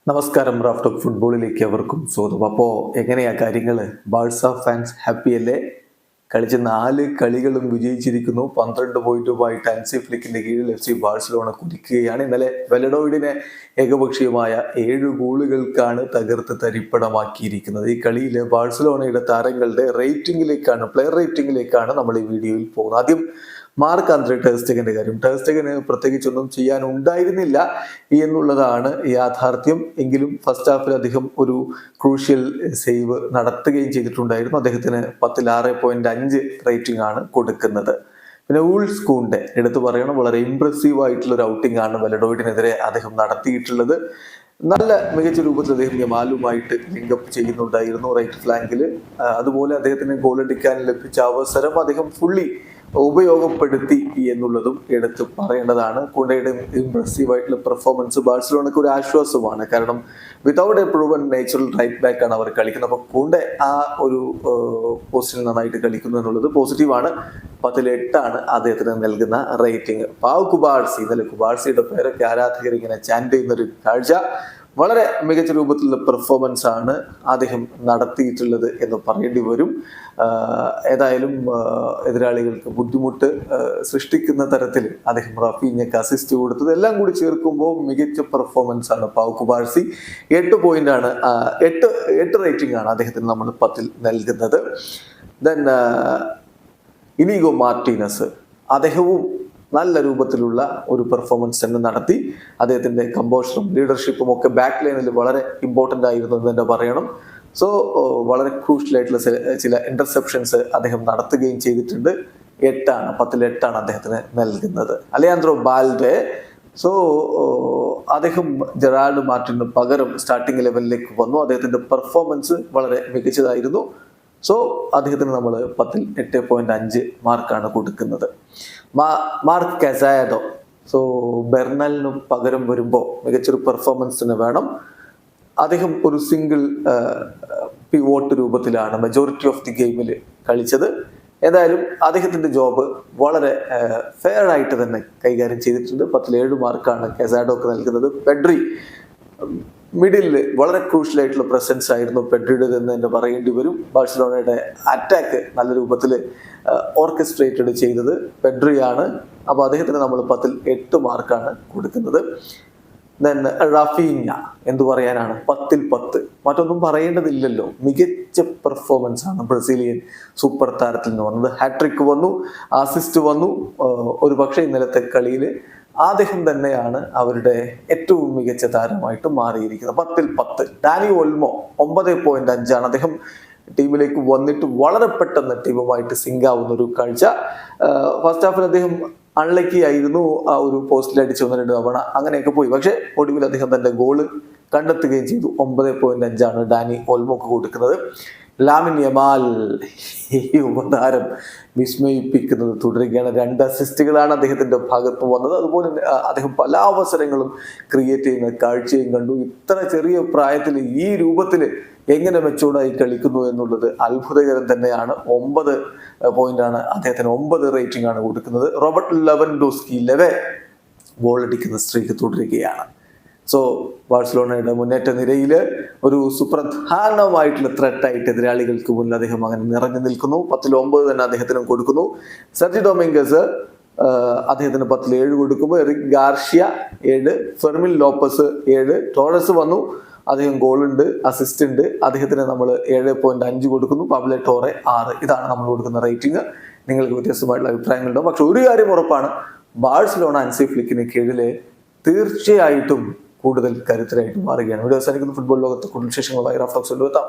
നമസ്കാരം. Raft of ഫുട്ബോളിലേക്ക് അവർക്കും സ്വാഗതം. അപ്പോൾ എങ്ങനെയാ കാര്യങ്ങൾ? ബാഴ്സ ഫാൻസ് ഹാപ്പി അല്ലേ? കളിച്ച 4 കളികളും വിജയിച്ചിരിക്കുന്നു. 12 പോയിന്റുമായിട്ട് ഹാൻസി ഫ്ലിക്കിന്റെ കീഴിൽ FC ബാഴ്സലോണ കുതിക്കുകയാണ്. ഇന്നലെ വെലഡോയിഡിനെ ഏകപക്ഷീയമായ 7 ഗോളുകൾക്കാണ് തകർത്ത് തരിപ്പണമാക്കിയിരിക്കുന്നത്. ഈ കളിയിലെ ബാഴ്സലോണയുടെ താരങ്ങളുടെ പ്ലെയർ റേറ്റിംഗിലേക്കാണ് നമ്മൾ ഈ വീഡിയോയിൽ പോകുന്നത്. ആദ്യം മാർക്ക് ആന്ദ്രെ ടെർ സ്റ്റെഗന്റെ കാര്യം. ടെർ സ്റ്റെഗന് പ്രത്യേകിച്ചൊന്നും ചെയ്യാൻ ഉണ്ടായിരുന്നില്ല എന്നുള്ളതാണ് യാഥാർത്ഥ്യം. എങ്കിലും ഫസ്റ്റ് ഹാഫിൽ അദ്ദേഹം ഒരു ക്രൂഷ്യൽ സേവ് നടത്തുകയും ചെയ്തിട്ടുണ്ടായിരുന്നു. അദ്ദേഹത്തിന് 10ൽ 6.5 റേറ്റിംഗ് ആണ് കൊടുക്കുന്നത്. പിന്നെ ഊൾസ് കൂണ്ടെ എടുത്തു പറയണം, വളരെ ഇംപ്രസീവ് ആയിട്ടുള്ള ഒരു ഔട്ടിംഗ് ആണ് വെലഡോയിഡിനെതിരെ അദ്ദേഹം നടത്തിയിട്ടുള്ളത്. നല്ല മികച്ച രൂപത്തിൽ അദ്ദേഹം യമാലുമായിട്ട് ലിങ്കപ്പ് ചെയ്യുന്നുണ്ടായിരുന്നു റൈറ്റ് ഫ്ലാങ്കിൽ. അതുപോലെ അദ്ദേഹത്തിന് ഗോളടിക്കാൻ ലഭിച്ച അവസരം അദ്ദേഹം ഫുള്ളി ഉപയോഗപ്പെടുത്തി എന്നുള്ളതും എടുത്ത് പറയേണ്ടതാണ്. കൂണ്ടയുടെ ഇംപ്രസീവ് ആയിട്ടുള്ള പെർഫോമൻസ് ബാഴ്സലോണയ്ക്ക് ഒരു ആശ്വാസമാണ്. കാരണം without a proven natural right back ആണ് അവർ കളിക്കുന്നത്. അപ്പോൾ കൂണ്ടെ ആ ഒരു പോസ്റ്റിൽ നന്നായിട്ട് കളിക്കുന്നു എന്നുള്ളത് പോസിറ്റീവാണ്. 10ൽ 8 ആണ് അദ്ദേഹത്തിന് നൽകുന്ന റേറ്റിംഗ്. പാവ് കുബാർസി, ഇന്നലെ കുബാർസിയുടെ പേരൊക്കെ ആരാധകർ ഇങ്ങനെ ചാൻഡ് ചെയ്യുന്നൊരു കാഴ്ച. വളരെ മികച്ച രൂപത്തിലുള്ള പെർഫോമൻസ് ആണ് അദ്ദേഹം നടത്തിയിട്ടുള്ളത് എന്ന് പറയേണ്ടി വരും. ഏതായാലും എതിരാളികൾക്ക് ബുദ്ധിമുട്ട് സൃഷ്ടിക്കുന്ന തരത്തിൽ അദ്ദേഹം റാഫീഞ്ഞയ്ക്ക് അസിസ്റ്റ് കൊടുത്തത് എല്ലാം കൂടി ചേർക്കുമ്പോൾ മികച്ച പെർഫോമൻസ് ആണ് പാവ് കുബാർസി. 8 പോയിന്റാണ് 8 റേറ്റിംഗ് ആണ് അദ്ദേഹത്തിന് നമ്മൾ 10ൽ നൽകുന്നത്. ദെൻ ഇനിഗോ മാർട്ടീനസ്, അദ്ദേഹവും നല്ല രൂപത്തിലുള്ള ഒരു പെർഫോമൻസ് തന്നെ നടത്തി. അദ്ദേഹത്തിന്റെ കമ്പോഷറും ലീഡർഷിപ്പും ഒക്കെ ബാക്ക് ലൈനിൽ വളരെ ഇമ്പോർട്ടൻ്റ് ആയിരുന്നു എന്ന് തന്നെ പറയണം. സോ വളരെ ക്രൂഷ്യലായിട്ടുള്ള ചില ഇന്റർസെപ്ഷൻസ് അദ്ദേഹം നടത്തുകയും ചെയ്തിട്ടുണ്ട്. 10ൽ 8 ആണ് അദ്ദേഹത്തിന് നൽകുന്നത്. അലയാൻഡ്രോ ബാൽഡെ, സോ അദ്ദേഹം ജെറാർഡ് മാർട്ടിന് പകരം സ്റ്റാർട്ടിംഗ് ലെവലിലേക്ക് വന്നു. അദ്ദേഹത്തിന്റെ പെർഫോമൻസ് വളരെ മികച്ചതായിരുന്നു. സോ അദ്ദേഹത്തിന് നമ്മൾ 10ൽ 8.5 മാർക്കാണ് കൊടുക്കുന്നത്. മാർക്ക് കസാഡോ, സോ ബെർണലിന് പകരം വരുമ്പോൾ മികച്ചൊരു പെർഫോമൻസ് തന്നെ വേണം. അദ്ദേഹം ഒരു സിംഗിൾ പിവോട്ട് രൂപത്തിലാണ് മെജോറിറ്റി ഓഫ് ദി ഗെയിമിൽ കളിച്ചത്. ഏതായാലും അദ്ദേഹത്തിന്റെ ജോബ് വളരെ ഫെയർ ആയിട്ട് തന്നെ കൈകാര്യം ചെയ്തിട്ടുണ്ട്. 10ൽ 7 മാർക്കാണ് കസാഡോക്ക് നൽകുന്നത്. പെഡ്രി മിഡിലിൽ വളരെ ക്രൂഷ്യൽ ആയിട്ടുള്ള പ്രസൻസ് ആയിരുന്നു പെഡ്രിയുടെ എന്ന് തന്നെ പറയേണ്ടി വരും. ബാഴ്സലോണയുടെ അറ്റാക്ക് നല്ല രൂപത്തിൽ ഓർക്കസ്ട്രേറ്റഡ് ചെയ്തത് പെഡ്രിയാണ്. അപ്പോൾ അദ്ദേഹത്തിന് നമ്മൾ 10ൽ 8 മാർക്കാണ് കൊടുക്കുന്നത്. ദെൻ റാഫീഞ്ഞ, എന്തു പറയാനാണ്, 10ൽ 10. മറ്റൊന്നും പറയേണ്ടതില്ലല്ലോ. മികച്ച പെർഫോമൻസ് ആണ് ബ്രസീലിയൻ സൂപ്പർ താരത്തിൽ നിന്ന് വന്നത്. ഹാട്രിക് വന്നു, അസിസ്റ്റ് വന്നു. ഒരു പക്ഷേ ഇന്നലത്തെ കളിയിൽ അദ്ദേഹം തന്നെയാണ് അവരുടെ ഏറ്റവും മികച്ച താരമായിട്ട് മാറിയിരിക്കുന്നത്. 10ൽ 10. ഡാനി ഓൾമോ 9.5 ആണ്. അദ്ദേഹം ടീമിലേക്ക് വന്നിട്ട് വളരെ പെട്ടെന്ന് ടീമുമായിട്ട് സിങ്ക് ആവുന്ന ഒരു കാഴ്ച. ഫസ്റ്റ് ഹാഫിൽ അദ്ദേഹം അൺലക്കി ആയിരുന്നു, ആ ഒരു പോസ്റ്റിൽ അടിച്ചു 1-2 തവണ അങ്ങനെയൊക്കെ പോയി. പക്ഷെ ഒടുവിൽ അദ്ദേഹം തന്റെ ഗോള് കണ്ടെത്തുകയും ചെയ്തു. 9.5 ആണ് ഡാനി ഓൾമോക്ക് കൊടുക്കുന്നത്. ലാമിൻ യമാൽ, ഈ ഉപതാരം വിസ്മയിപ്പിക്കുന്നത് തുടരുകയാണ്. 2 അസിസ്റ്റുകളാണ് അദ്ദേഹത്തിന്റെ ഭാഗത്ത് വന്നത്. അതുപോലെ അദ്ദേഹം പല അവസരങ്ങളും ക്രിയേറ്റ് ചെയ്യുന്ന കാഴ്ചയും കണ്ടു. ഇത്ര ചെറിയ പ്രായത്തിൽ ഈ രൂപത്തിൽ എങ്ങനെ മെച്ചൂർഡായി കളിക്കുന്നു എന്നുള്ളത് അത്ഭുതകരം തന്നെയാണ്. 9 പോയിന്റാണ് അദ്ദേഹത്തിന്, 9 റേറ്റിംഗ് ആണ് കൊടുക്കുന്നത്. റോബർട്ട് ലെവൻഡോസ്കി 11 ഗോൾ അടിക്കുന്ന സ്ട്രീക്ക് തുടരുകയാണ്. സോ ബാഴ്സലോണയുടെ മുന്നേറ്റ നിരയിൽ ഒരു സുപ്രധാനമായിട്ടുള്ള ത്രെട്ടായിട്ട് എതിരാളികൾക്ക് മുന്നിൽ അദ്ദേഹം അങ്ങനെ നിറഞ്ഞു നിൽക്കുന്നു. 10ൽ 9 തന്നെ അദ്ദേഹത്തിനും കൊടുക്കുന്നു. സെർജി ഡൊമിംഗസ് അദ്ദേഹത്തിന് 10ൽ 7 കൊടുക്കുമ്പോൾ Eric Garcia 7, Fermin Lopez 7, Torres വന്നു, അദ്ദേഹം ഗോളുണ്ട്, അസിസ്റ്റ് ഉണ്ട്, അദ്ദേഹത്തിന് നമ്മൾ 7.5 കൊടുക്കുന്നു. Pablo Torre 6. ഇതാണ് നമ്മൾ കൊടുക്കുന്ന റേറ്റിംഗ്. നിങ്ങൾക്ക് വ്യത്യസ്തമായിട്ടുള്ള അഭിപ്രായങ്ങളുണ്ടാവും. പക്ഷെ ഒരു കാര്യം ഉറപ്പാണ്, ബാഴ്സലോണ ഹാൻസി ഫ്ലിക്കിന് കീഴില് തീർച്ചയായിട്ടും കൂടുതൽ കരുത്തരായിട്ട് മാറുകയാണ്. ഇവിടെ അവസാനിക്കുന്ന ഫുട്ബോൾ ലോകത്ത് കൂടുതൽ വിശേഷങ്ങളുമായി റാഫ്റ്റ് ഓഫ് ഫുട്ബോൾ എത്താം.